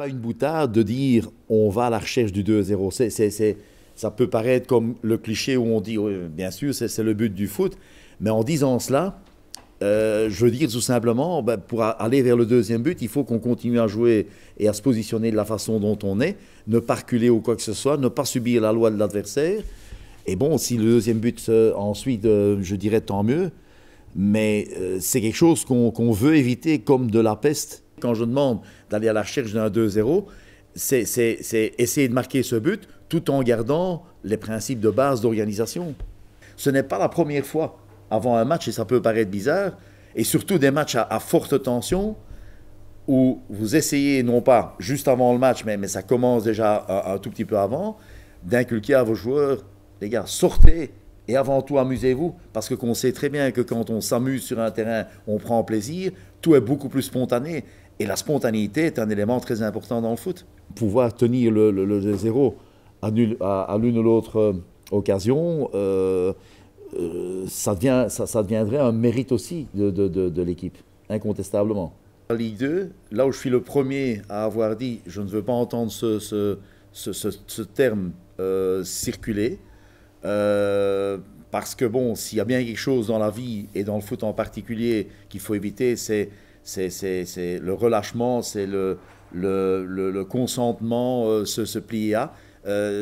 pas une boutade de dire on va à la recherche du 2-0. Ça peut paraître comme le cliché où on dit, oui, bien sûr, c'est le but du foot. Mais en disant cela, je veux dire tout simplement, ben, pour aller vers le deuxième but, il faut qu'on continue à jouer et à se positionner de la façon dont on est, ne pas reculer ou quoi que ce soit, ne pas subir la loi de l'adversaire. Et bon, si le deuxième but, ensuite, je dirais tant mieux. Mais c'est quelque chose qu'on veut éviter comme de la peste. Quand je demande d'aller à la recherche d'un 2-0, c'est essayer de marquer ce but tout en gardant les principes de base d'organisation. Ce n'est pas la première fois avant un match, et ça peut paraître bizarre, et surtout des matchs à forte tension, où vous essayez, non pas juste avant le match, mais ça commence déjà un tout petit peu avant, d'inculquer à vos joueurs, les gars, sortez et avant tout amusez-vous, parce que qu'on sait très bien que quand on s'amuse sur un terrain, on prend plaisir, tout est beaucoup plus spontané, et la spontanéité est un élément très important dans le foot. Pouvoir tenir le 0 à l'une ou l'autre occasion, ça deviendrait un mérite aussi de l'équipe, incontestablement. En Ligue 2, là où je suis le premier à avoir dit je ne veux pas entendre ce terme circuler, parce que bon, s'il y a bien quelque chose dans la vie et dans le foot en particulier qu'il faut éviter, c'est le relâchement, c'est le consentement, se plier à.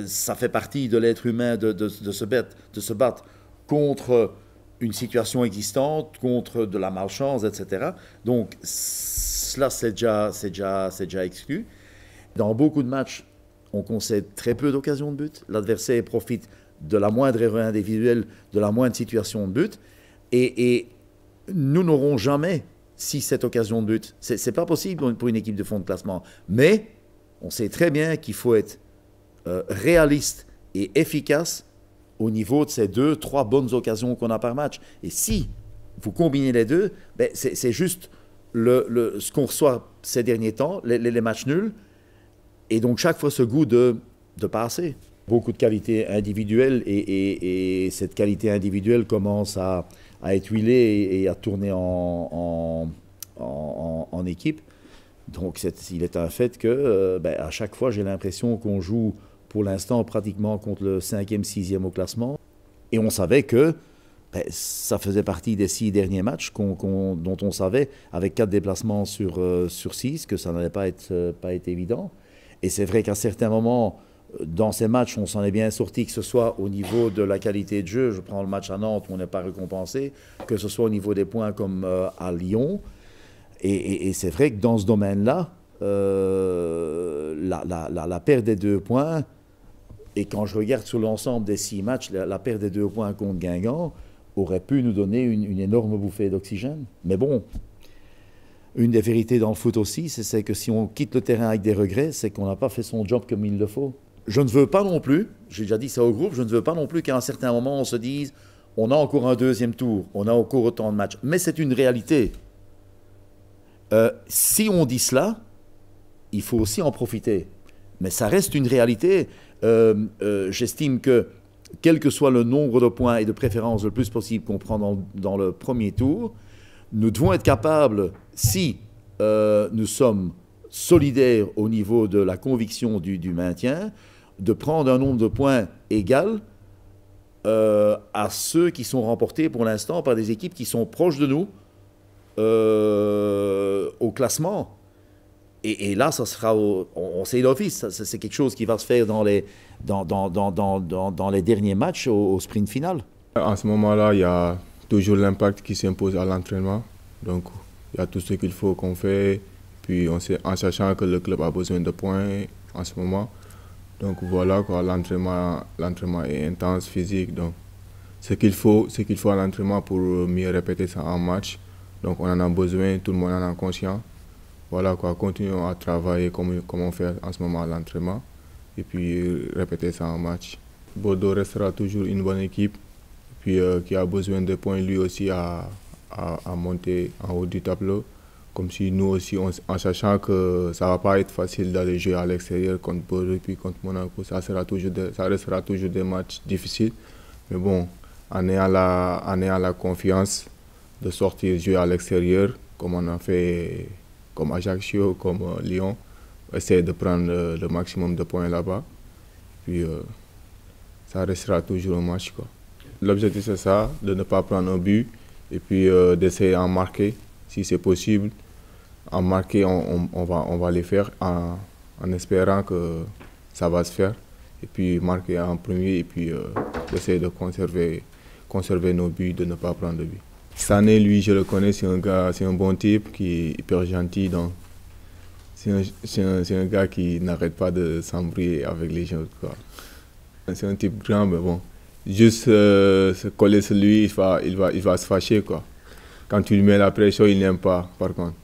Ça fait partie de l'être humain de se battre contre une situation existante, contre de la malchance, etc. Donc cela, c'est déjà exclu. Dans beaucoup de matchs, on concède très peu d'occasions de but. L'adversaire profite de la moindre erreur individuelle, de la moindre situation de but. Et nous n'aurons jamais 6-7 occasions de but. Ce n'est pas possible pour une équipe de fond de classement. Mais on sait très bien qu'il faut être réaliste et efficace au niveau de ces 2-3 bonnes occasions qu'on a par match. Et si vous combinez les deux, ben c'est juste ce qu'on reçoit ces derniers temps, les matchs nuls, et donc chaque fois ce goût de passer. Beaucoup de qualités individuelles, et cette qualité individuelle commence à être huilée et à tourner en équipe. Donc il est un fait que à chaque fois j'ai l'impression qu'on joue pour l'instant pratiquement contre le 5e, 6e au classement. Et on savait que ça faisait partie des 6 derniers matchs dont on savait, avec 4 déplacements sur 6, que ça n'allait pas être évident. Et c'est vrai qu'à certains moments, dans ces matchs, on s'en est bien sorti, que ce soit au niveau de la qualité de jeu, je prends le match à Nantes où on n'est pas récompensé, que ce soit au niveau des points comme à Lyon. Et c'est vrai que dans ce domaine-là, la perte des 2 points, et quand je regarde sur l'ensemble des 6 matchs, la perte des 2 points contre Guingamp aurait pu nous donner une énorme bouffée d'oxygène. Mais bon, une des vérités dans le foot aussi, c'est que si on quitte le terrain avec des regrets, c'est qu'on n'a pas fait son job comme il le faut. Je ne veux pas non plus, j'ai déjà dit ça au groupe, je ne veux pas non plus qu'à un certain moment on se dise on a encore un deuxième tour, on a encore autant de matchs. Mais c'est une réalité. Si on dit cela, il faut aussi en profiter. Mais ça reste une réalité. J'estime que, quel que soit le nombre de points et de préférences le plus possible qu'on prend dans le premier tour, nous devons être capables, si nous sommes solidaires au niveau de la conviction du maintien, de prendre un nombre de points égal à ceux qui sont remportés pour l'instant par des équipes qui sont proches de nous au classement. Et là, ça sera on sait d'office, c'est quelque chose qui va se faire dans les derniers matchs au sprint final. À ce moment-là, il y a toujours l'impact qui s'impose à l'entraînement. Donc, il y a tout ce qu'il faut qu'on fait. Puis, en sachant que le club a besoin de points en ce moment. Donc, voilà, quoi, l'entraînement est intense, physique. Donc, ce qu'il faut à l'entraînement pour mieux répéter ça en match. Donc, on en a besoin, tout le monde en a conscience. Voilà, quoi, continuons à travailler comme on fait en ce moment à l'entraînement. Et puis, répéter ça en match. Bordeaux restera toujours une bonne équipe. Puis qui a besoin de points lui aussi à monter en haut du tableau. Comme si nous aussi, en sachant que ça ne va pas être facile d'aller jouer à l'extérieur contre Bordeaux puis contre Monaco, ça restera toujours des matchs difficiles. Mais bon, en ayant la confiance de sortir jouer à l'extérieur, comme on a fait comme Ajaccio, comme Lyon, essayer de prendre le maximum de points là-bas. Puis ça restera toujours un match, quoi. L'objectif c'est ça, de ne pas prendre un but et puis d'essayer d'en marquer si c'est possible. En marquer, on va les faire en espérant que ça va se faire. Et puis marquer en premier et puis essayer de conserver nos buts, de ne pas prendre de but. Sané, lui, je le connais, c'est un gars, c'est un bon type qui est hyper gentil. Donc c'est un gars qui n'arrête pas de s'embrouiller avec les gens, quoi. C'est un type grand, mais bon, juste se coller sur lui, il va se fâcher, quoi. Quand tu lui mets la pression, il n'aime pas, par contre.